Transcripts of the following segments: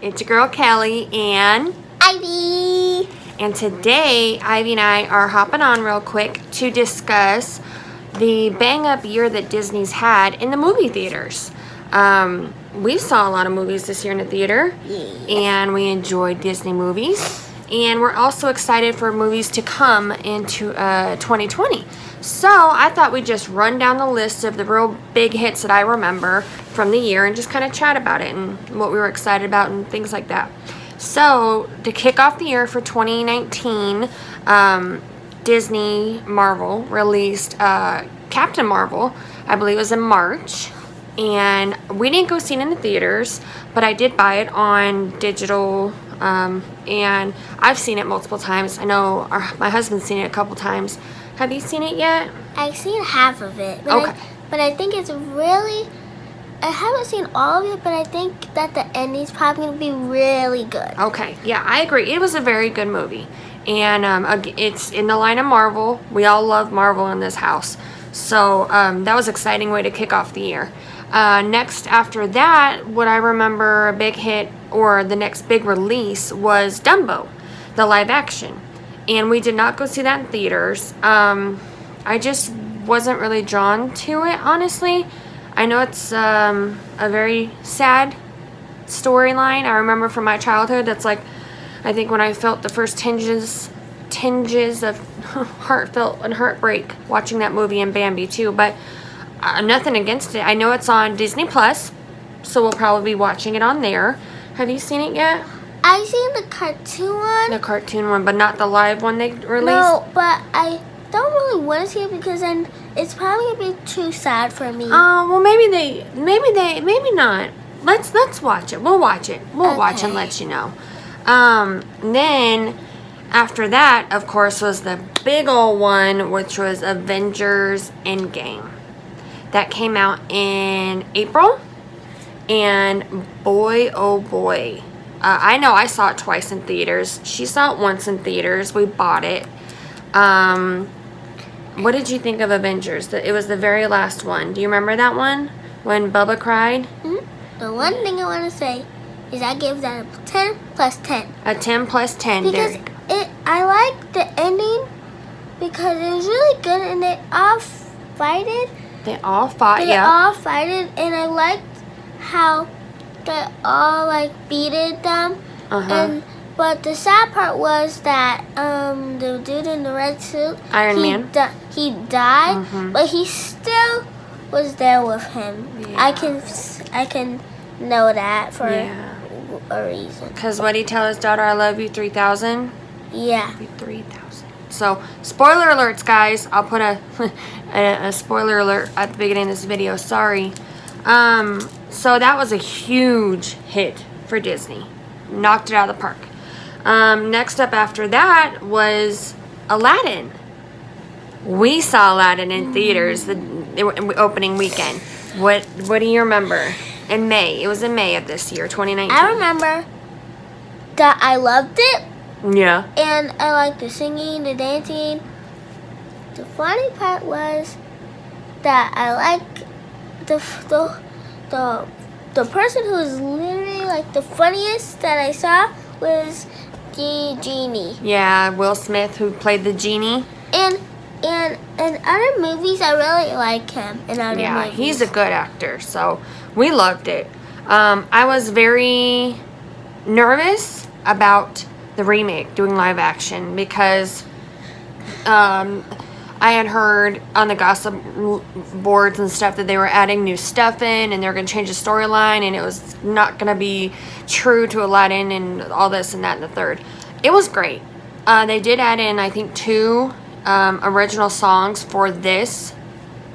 It's your girl Kelly and Ivy. And today, Ivy and I are hopping on real quick to discuss the bang-up year that Disney's had in the movie theaters. We saw a lot of movies this year in the theater, and we enjoyed Disney movies. And we're also excited for movies to come into 2020. So I thought we'd just run down the list of the real big hits that I remember from the year and just kind of chat about it and what we were excited about and things like that. So to kick off the year for 2019, Disney Marvel released Captain Marvel. I believe it was in March. And we didn't go see it in the theaters, but I did buy it on digital, and I've seen it multiple times. I know my husband's seen it a couple times. Have you seen it yet? I've seen half of it. Okay. But I think it's really... I haven't seen all of it, but I think that the ending's probably going to be really good. Okay. Yeah, I agree. It was a very good movie. And it's in the line of Marvel. We all love Marvel in this house. So that was an exciting way to kick off the year. Next after that, what I remember a big hit or the next big release was Dumbo, the live action. And we did not go see that in theaters. I just wasn't really drawn to it, honestly. I know it's a very sad storyline. I remember from my childhood, that's like, I think when I felt the first tinges of heartfelt and heartbreak watching that movie and Bambi too. But nothing against it. I know it's on Disney Plus, so we'll probably be watching it on there. Have you seen it yet? I've seen the cartoon one. The cartoon one, but not the live one they released? No, but I don't really want to see it because then it's probably going to be too sad for me. Well, maybe not. Let's watch it. We'll watch it. We'll watch and let you know. Then after that, of course, was the big old one, which was Avengers Endgame. That came out in April, and boy, oh boy. I know I saw it twice in theaters. She saw it once in theaters. We bought it. What did you think of Avengers? It was the very last one. Do you remember that one? When Bubba cried? Mm-hmm. The one thing I want to say is I give that a 10 plus 10. A 10 plus 10. Because I liked the ending because it was really good and they all fighted. They all fought, yeah. They all fighted, and I liked how they all beated them. But the sad part was that the dude in the red suit, Iron Man, he died, but he still was there with him. Yeah. I can know that for a reason. Because what did he tell his daughter? I love you 3,000. Yeah. 3,000. So, spoiler alerts, guys. I'll put a spoiler alert at the beginning of this video. Sorry. So that was a huge hit for Disney. Knocked it out of the park. Next up after that was Aladdin. We saw Aladdin in theaters the opening weekend. What do you remember? In May. It was in May of this year, 2019. I remember that I loved it. Yeah. And I liked the singing, the dancing. The funny part was that I liked the person who was literally the funniest that I saw was the genie. Yeah, Will Smith, who played the genie. And in other movies, I really like him. Yeah, he's a good actor, so we loved it. I was very nervous about the remake, doing live action, because I had heard on the gossip boards and stuff that they were adding new stuff in and they were going to change the storyline and it was not going to be true to Aladdin and all this and that and the third. It was great. They did add in, I think, 2 original songs for this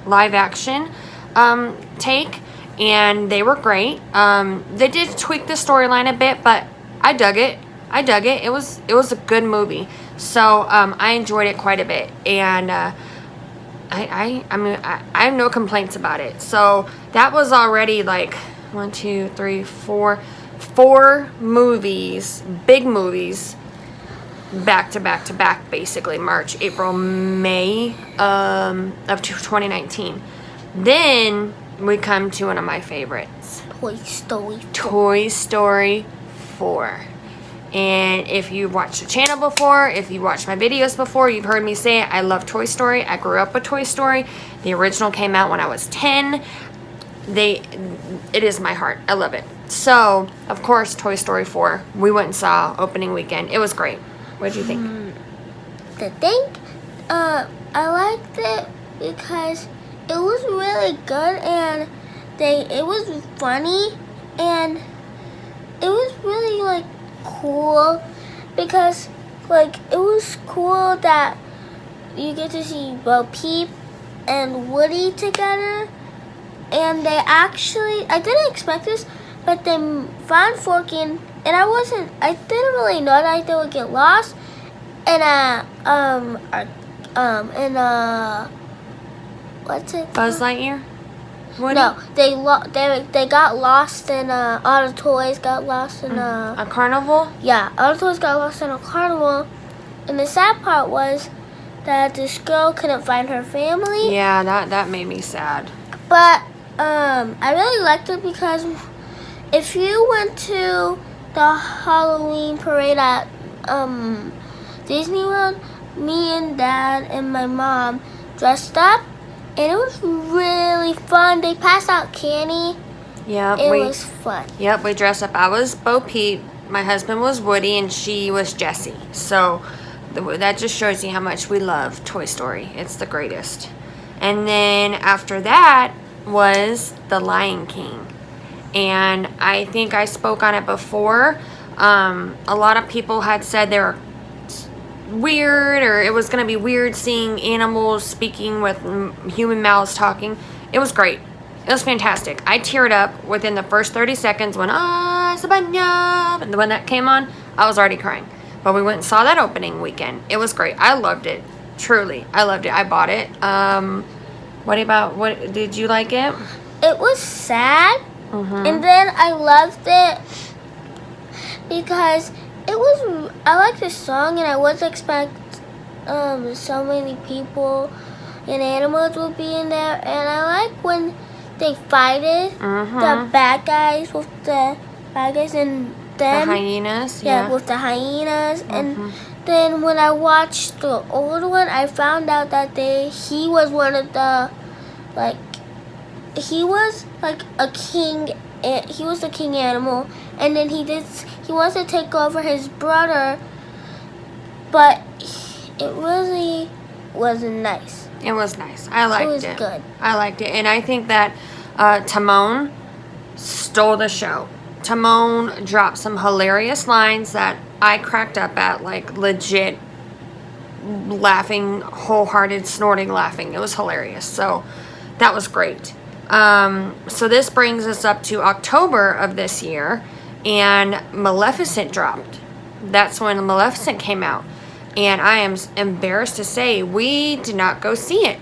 live action take, and they were great. They did tweak the storyline a bit, but I dug it. It was a good movie. So I enjoyed it quite a bit, and I have no complaints about it. So that was already 1, 2, 3, 4 movies, big movies, back to back to back, basically March, April, May of 2019. Then we come to one of my favorites, Toy Story. Toy Story before. And if you've watched the channel before, if you've watched my videos before, you've heard me say it. I love Toy Story. I grew up with Toy Story. The original came out when I was 10. It is my heart. I love it. So, of course, Toy Story 4. We went and saw opening weekend. It was great. What did you think? I liked it because it was really good, and it was funny, and it was really like cool because like it was cool that you get to see Bo Peep and Woody together, and I didn't expect this, but they found Forky, and I didn't really know that they would get lost in what's it? Buzz Lightyear? Woody? No, they got lost in all the toys got lost in a carnival? Yeah, all the toys got lost in a carnival, and the sad part was that this girl couldn't find her family. Yeah, that made me sad. But I really liked it because if you went to the Halloween parade at Disney World, me and Dad and my mom dressed up, and it was really fun. They passed out candy. Yeah, it was fun. Yep, we dressed up. I was Bo Peep, my husband was Woody, and she was Jessie. So that just shows you how much we love Toy Story. It's the greatest. And then after that was The Lion King. And I think I spoke on it before. A lot of people had said they were weird, or it was going to be weird seeing animals speaking with human mouths talking. It was great. It was fantastic. I teared up within the first 30 seconds when Sabanya, and when that came on, I was already crying. But we went and saw that opening weekend. It was great. I loved it. Truly, I loved it. I bought it. What did you like it? It was sad, and then I loved it because I like the song, and I wasn't expect so many people and animals would be in there, and I like when they fighted the bad guys with the bad guys and them. The hyenas, yeah, with the hyenas, and then when I watched the old one, I found out that he was one of the he was like a king. He was the king animal, and then he wants to take over his brother, but it really wasn't nice. It was nice. I liked it. It was good. I liked it, and I think that Timon stole the show. Timon dropped some hilarious lines that I cracked up at, like legit laughing, wholehearted, snorting laughing. It was hilarious. So that was great. So this brings us up to October of this year, and Maleficent dropped. That's when Maleficent came out, and I am embarrassed to say we did not go see it.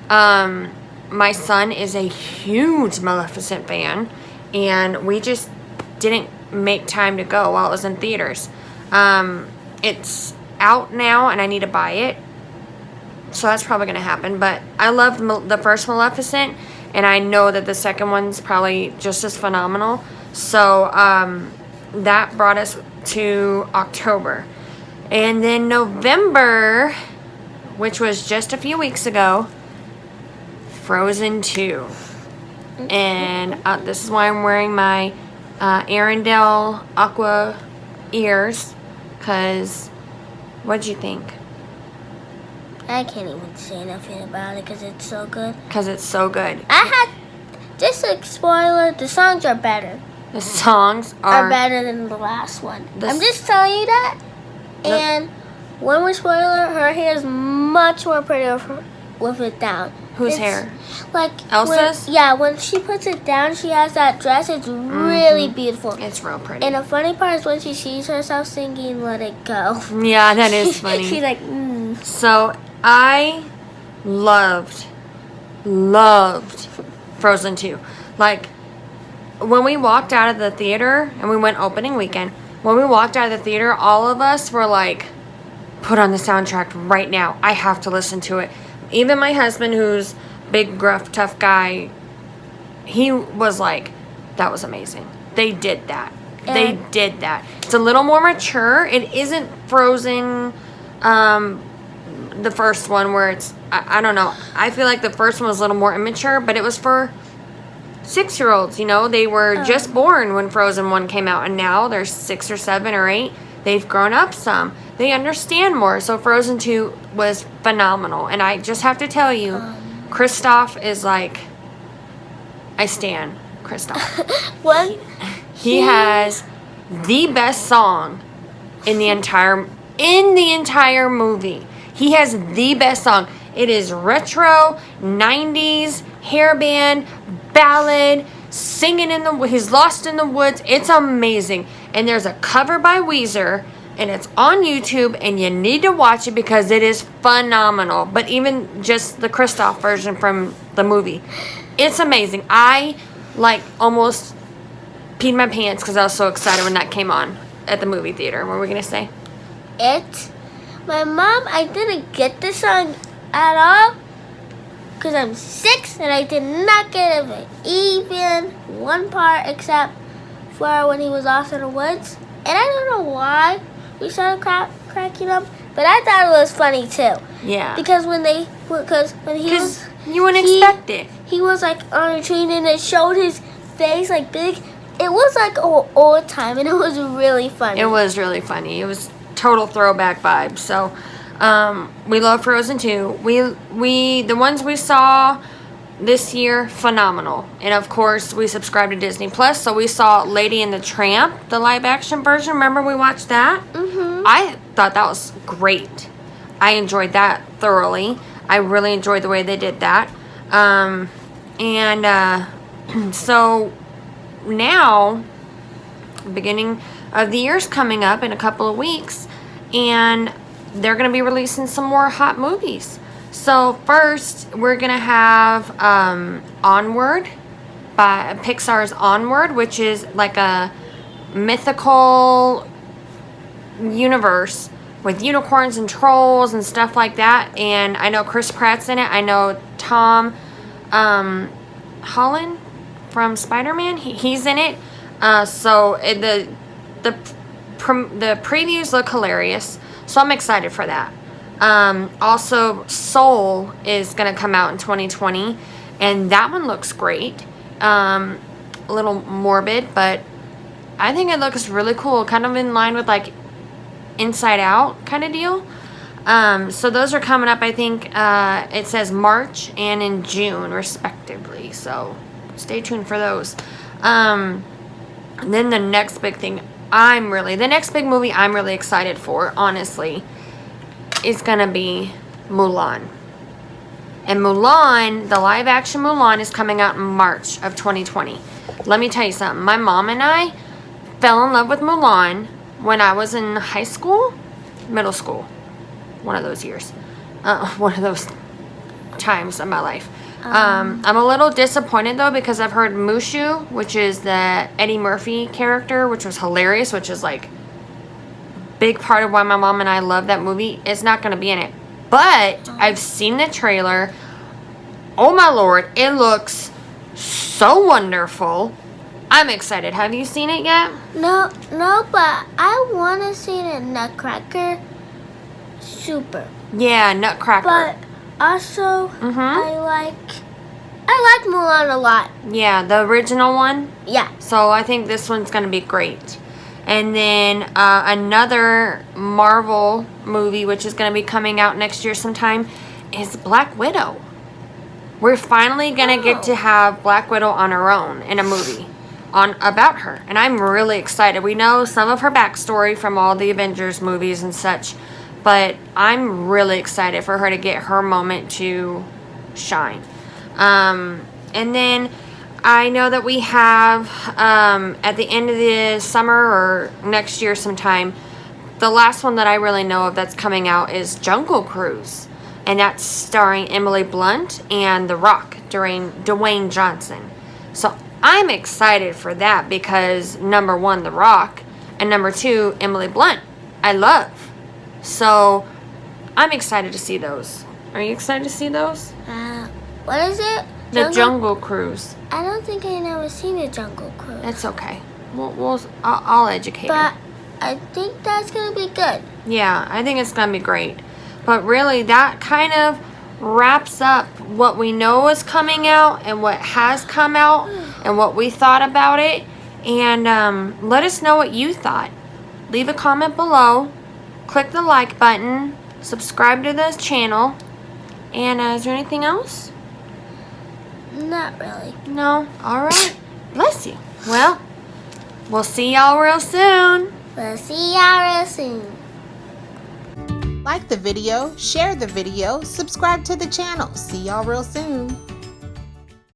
My son is a huge Maleficent fan, and we just didn't make time to go while it was in theaters. It's out now, and I need to buy it, so that's probably going to happen. But I loved the first Maleficent, and I know that the second one's probably just as phenomenal. So that brought us to October. And then November, which was just a few weeks ago, Frozen 2. And this is why I'm wearing my Arendelle Aqua ears, because what'd you think? I can't even say nothing about it because it's so good. Because it's so good. Just a spoiler, the songs are better. The songs are better than the last one. I'm just telling you that. And one more spoiler, her hair is much more prettier with it down. Whose hair? Like Elsa's? When she puts it down, she has that dress. It's really beautiful. It's real pretty. And the funny part is when she sees herself singing "Let It Go." Yeah, that is funny. She's like, So I loved Frozen 2. Like, when we walked out of the theater, and we went opening weekend, when we walked out of the theater, all of us were like, put on the soundtrack right now. I have to listen to it. Even my husband, who's big, gruff, tough guy, he was like, that was amazing. They did that. They did that. It's a little more mature. It isn't Frozen, the first one where it's, I don't know. I feel like the first one was a little more immature, but it was for 6-year-olds, you know. They were just born when Frozen 1 came out, and now they're 6 or 7 or 8. They've grown up some. They understand more. So Frozen 2 was phenomenal. And I just have to tell you, Kristoff is like, I stan Kristoff. What? He has the best song in the entire movie. He has the best song. It is retro, 90s, hairband, ballad, singing he's lost in the woods. It's amazing. And there's a cover by Weezer, and it's on YouTube, and you need to watch it because it is phenomenal. But even just the Kristoff version from the movie, it's amazing. I almost peed my pants because I was so excited when that came on at the movie theater. What were we gonna say? My mom, I didn't get the song at all because I'm 6 and I did not get it even one part except for when he was off in the woods. And I don't know why we started cracking up, but I thought it was funny too. Yeah. Because when he was, you wouldn't expect it. He was like on a train and it showed his face like big. It was like old time and it was really funny. It was really funny. It was total throwback vibes. So we love Frozen 2. We the ones we saw this year, phenomenal. And of course we subscribed to Disney Plus, so we saw Lady and the Tramp, the live action version. Remember we watched that? I thought that was great. I enjoyed that thoroughly. I really enjoyed the way they did that. So now beginning of the year's coming up in a couple of weeks, and they're going to be releasing some more hot movies. So first, we're going to have Onward, by Pixar's Onward, which is like a mythical universe with unicorns and trolls and stuff like that. And I know Chris Pratt's in it. I know Tom Holland from Spider-Man, he's in it. So the previews look hilarious, so I'm excited for that. Also, Soul is going to come out in 2020, and that one looks great. A little morbid, but I think it looks really cool, kind of in line with like Inside Out kind of deal. So those are coming up, I think. It says March and in June respectively, so stay tuned for those. And then the next big thing the next big movie I'm really excited for, honestly, is gonna be Mulan. And Mulan, the live action Mulan, is coming out in March of 2020. Let me tell you something. My mom and I fell in love with Mulan when I was in high school, middle school, one of those years, one of those times of my life. I'm a little disappointed though, because I've heard Mushu, which is the Eddie Murphy character, which was hilarious, which is like big part of why my mom and I love that movie, is not going to be in it. But I've seen the trailer. Oh my lord, it looks so wonderful. I'm excited. Have you seen it yet? No, but I want to see the Nutcracker. Super. Yeah, Nutcracker. But also, I like Milan a lot. Yeah, the original one. Yeah. So I think this one's going to be great. And then another Marvel movie, which is going to be coming out next year sometime, is Black Widow. We're finally going to get to have Black Widow on her own in a movie about her. And I'm really excited. We know some of her backstory from all the Avengers movies and such, but I'm really excited for her to get her moment to shine. And then I know that we have, at the end of the summer or next year sometime, the last one that I really know of that's coming out is Jungle Cruise. And that's starring Emily Blunt and The Rock, Dwayne Johnson. So I'm excited for that because, number one, The Rock, and number two, Emily Blunt, I love. So I'm excited to see those. Are you excited to see those? What is it? The Jungle Cruise. I don't think I never seen a Jungle Cruise. It's okay. I'll educate her. But I think that's gonna be good. Yeah, I think it's gonna be great. But really, that kind of wraps up what we know is coming out and what has come out and what we thought about it. And let us know what you thought. Leave a comment below. Click the like button. Subscribe to this channel. And is there anything else? Not really. No? Alright. Bless you. Well, we'll see y'all real soon. We'll see y'all real soon. Like the video, share the video, subscribe to the channel. See y'all real soon.